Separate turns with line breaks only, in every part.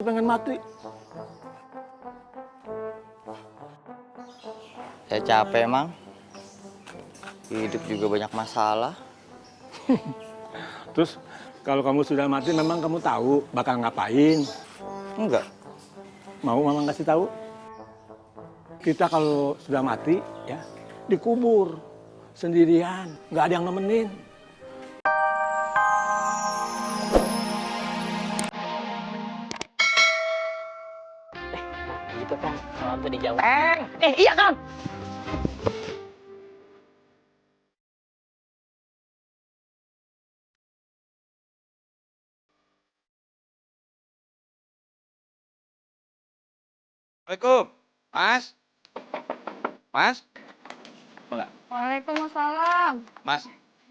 pengen mati.
Saya capek, Mang. Hidup juga banyak masalah.
Terus kalau kamu sudah mati memang kamu tahu bakal ngapain?
Enggak.
Mau Mama kasih tahu? Kita kalau sudah mati ya dikubur sendirian, nggak ada yang nemenin.
Gitu kan, salam tuh dijawab. Iya Kang.
Assalamualaikum, Mas. Mas, enggak.
Waalaikumsalam.
Mas,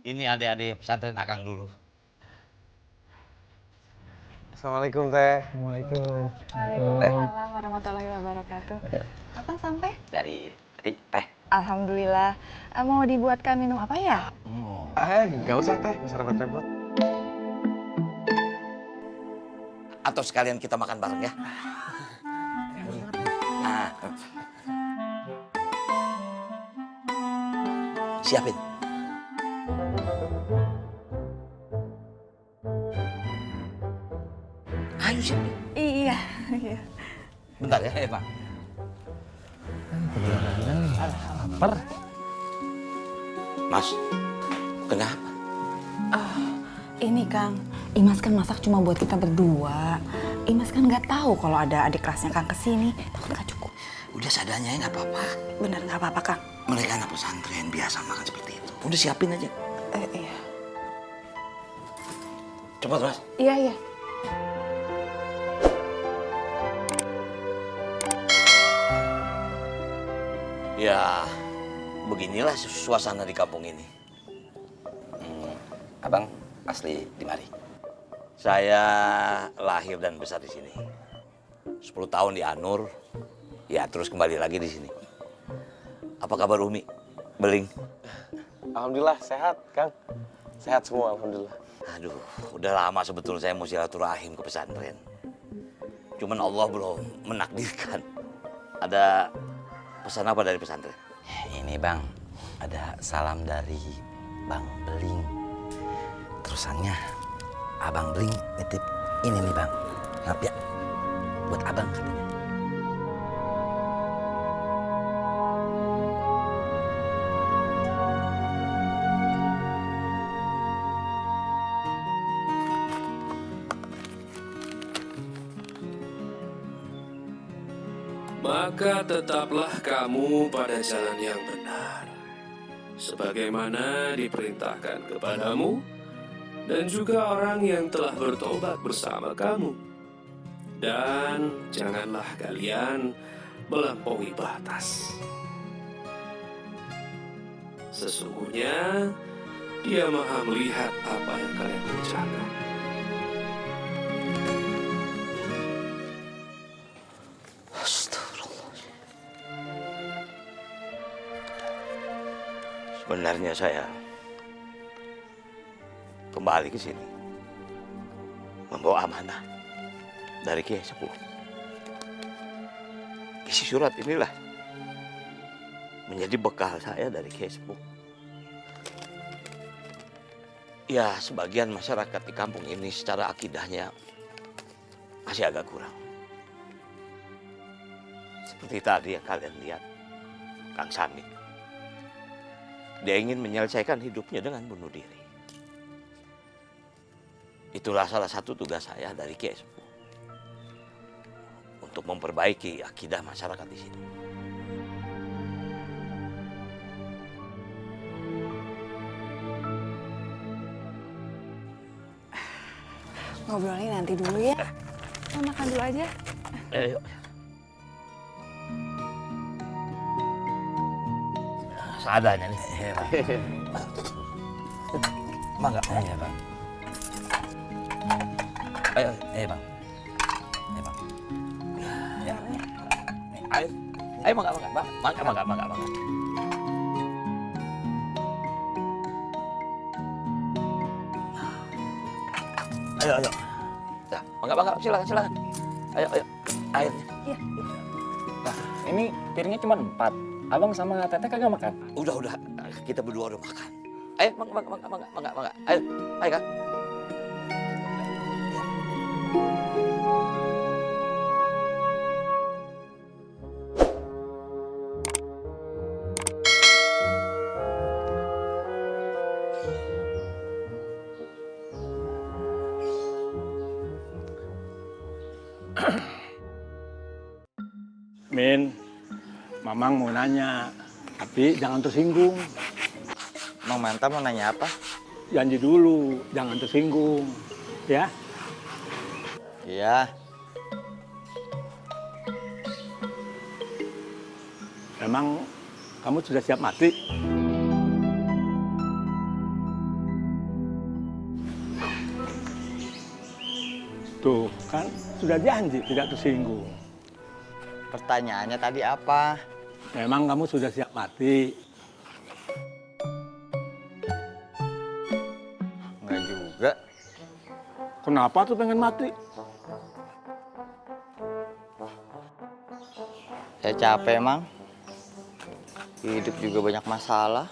ini adik-adik pesantren Akang dulu.
Assalamualaikum Teh.
Waalaikumsalam warahmatullahi wabarakatuh. Kapan sampai?
Dari tadi Teh.
Alhamdulillah. Mau dibuatkan minum apa ya?
Nggak usah Teh, nggak usah repot-repot.
Atau sekalian kita makan bareng ya. Nah. Siapin. Ayo siapin.
Iya.
Bentar ya, Pak.
Lapar.
Mas, kenapa?
Ini Kang, Imas kan masak cuma buat kita berdua. Imas kan nggak tahu kalau ada adik kelasnya Kang kesini. Takut nggak cukup.
Udah seadanya ya nggak apa-apa.
Bener nggak apa-apa Kang?
Mereka anak pesantren biasa makan seperti itu. Udah siapin aja.
Iya.
Cepat, Mas.
Iya, iya.
Ya, beginilah suasana di kampung ini.
Abang asli di mari.
Saya lahir dan besar di sini. 10 tahun di Anur, ya terus kembali lagi di sini. Apa kabar Umi? Beling?
Alhamdulillah sehat, Kang. Sehat semua, alhamdulillah.
Aduh, udah lama sebetulnya saya mau silaturahim ke pesantren. Cuman Allah belum menakdirkan. Ada pesan apa dari pesantren?
Ini Bang, ada salam dari Bang Beling. Terusannya, Abang Beling nitip ini nih Bang. Maaf ya, buat Abang katanya.
Maka tetaplah kamu pada jalan yang benar, sebagaimana diperintahkan kepadamu, dan juga orang yang telah bertobat bersama kamu. Dan janganlah kalian melampaui batas. Sesungguhnya, Dia Maha melihat apa yang kalian kerjakan.
Sebenarnya saya kembali ke sini membawa amanah dari Kiai Sepuh. Isi surat inilah menjadi bekal saya dari Kiai Sepuh. Ya, sebagian masyarakat di kampung ini secara akidahnya masih agak kurang. Seperti tadi yang kalian lihat, Kang Sami. Dia ingin menyelesaikan hidupnya dengan bunuh diri. Itulah salah satu tugas saya dari Kiai Sepuh. Untuk memperbaiki akidah masyarakat di sini.
Ngobrolnya nanti dulu ya. Mau makan dulu aja.
Ayo. Seadanya nih.
Mangga. Iya Bang. Ayo, Bang. Ayo Bang. Ya.
Ayo. Ayo mangga. Ayo. Ya, mangga, silakan. Ayo, ayo. Airnya.
Nah, ini piringnya cuma 4. Abang sama Teteh kagak makan?
Udah. Kita berdua udah makan. Ayo, mangga. Ayo, Kang.
Min, Mamang mau nanya, tapi jangan tersinggung.
Mang Manta mau nanya apa?
Janji dulu, jangan tersinggung. Ya,
Iya.
emang kamu sudah siap mati? Tuh, kan sudah janji tidak tersinggung.
Pertanyaannya tadi apa?
Memang kamu sudah siap mati.
Enggak juga.
Kenapa tuh pengen mati?
Saya capek, Mang. Hidup juga banyak masalah.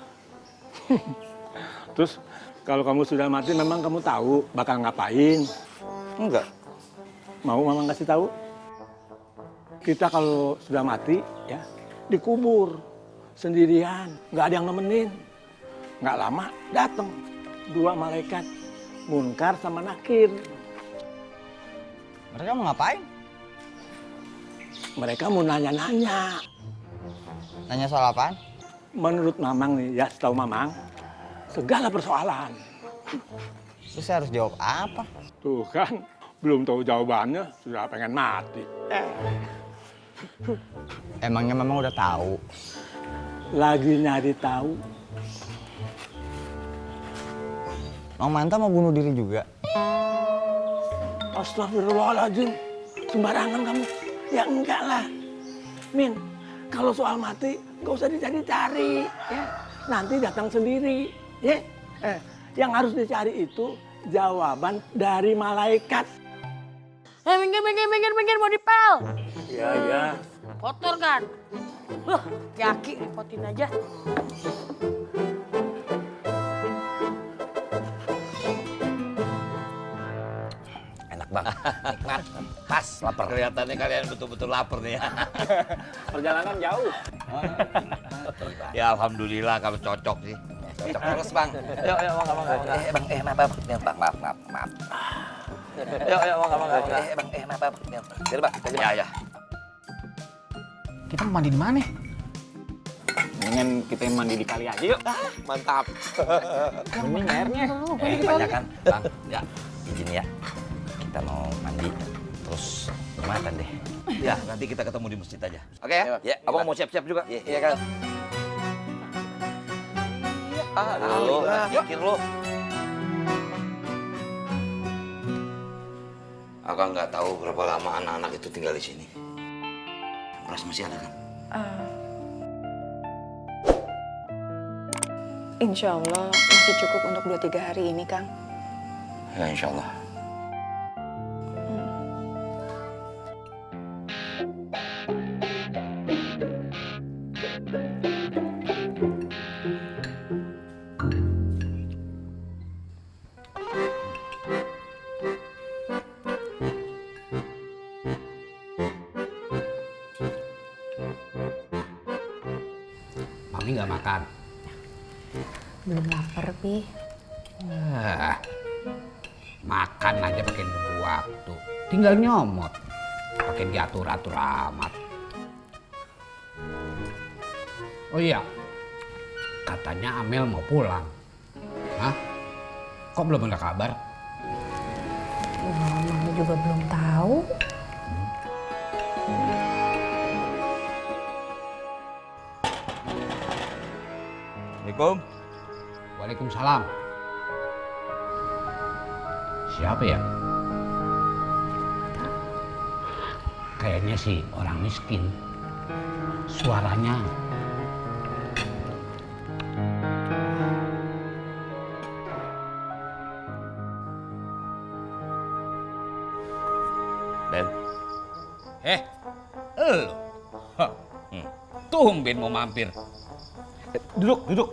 Terus kalau kamu sudah mati memang kamu tahu bakal ngapain?
Enggak.
Mau Mamang kasih tahu? Kita kalau sudah mati ya dikubur sendirian, nggak ada yang nemenin. Nggak lama datang 2 malaikat, Munkar sama Nakir.
Mereka mau ngapain?
Mereka mau nanya-nanya.
Nanya soal apaan?
Menurut Mamang nih ya, setahu Mamang, segala persoalan.
Terus saya harus jawab apa?
Tuh kan, belum tahu jawabannya sudah pengen mati.
Emangnya Mama udah tahu?
Lagi nyari tahu.
Mang Manta mau bunuh diri juga?
Astagfirullahaladzim, sembarangan kamu. Ya enggak lah. Min, kalau soal mati nggak usah dicari-cari. Ya. Nanti datang sendiri. Ya. Yang harus dicari itu jawaban dari malaikat.
Minggir, mau dipel.
Iya.
Kotor kan? Yaki, repotin aja.
Enak bang, nikmat, pas, lapar.
Kelihatannya kalian betul-betul lapar nih ya.
Perjalanan jauh.
Ya alhamdulillah kalau cocok sih.
Cocok terus bang.
Yuk, Mangga.
Maaf.
Yuk, Mangga.
Maaf. Jadi bang,
Ya.
Kita mandi di mana? Mendingan kita mandi di kali aja yuk.
Mantap.
Mending airnya.
kebanyakan bang. Ya, izin ya. Kita mau mandi, terus jumatan deh.
Ya, nanti kita ketemu di masjid aja. Oke ya?
Ya,
Abang mau siap-siap juga?
Iya kan.
Lu, mikir lu. Akang nggak tahu berapa lama anak-anak itu tinggal di sini. Beras masih ada kan?
Insya Allah masih cukup untuk 2-3 hari ini, Kang.
Ya insya Allah.
Mami nggak makan.
Belum lapar, Pi.
Makan aja pakai nunggu waktu. Tinggal nyomot. Pakai diatur-atur amat. Oh iya, katanya Amel mau pulang. Hah? Kok belum ada kabar?
Mama juga belum tahu.
Assalamualaikum.
Waalaikumsalam. Siapa ya? Kayaknya sih orang miskin. Suaranya
Ben,
Elu. Tumben mau mampir.
Duduk, duduk.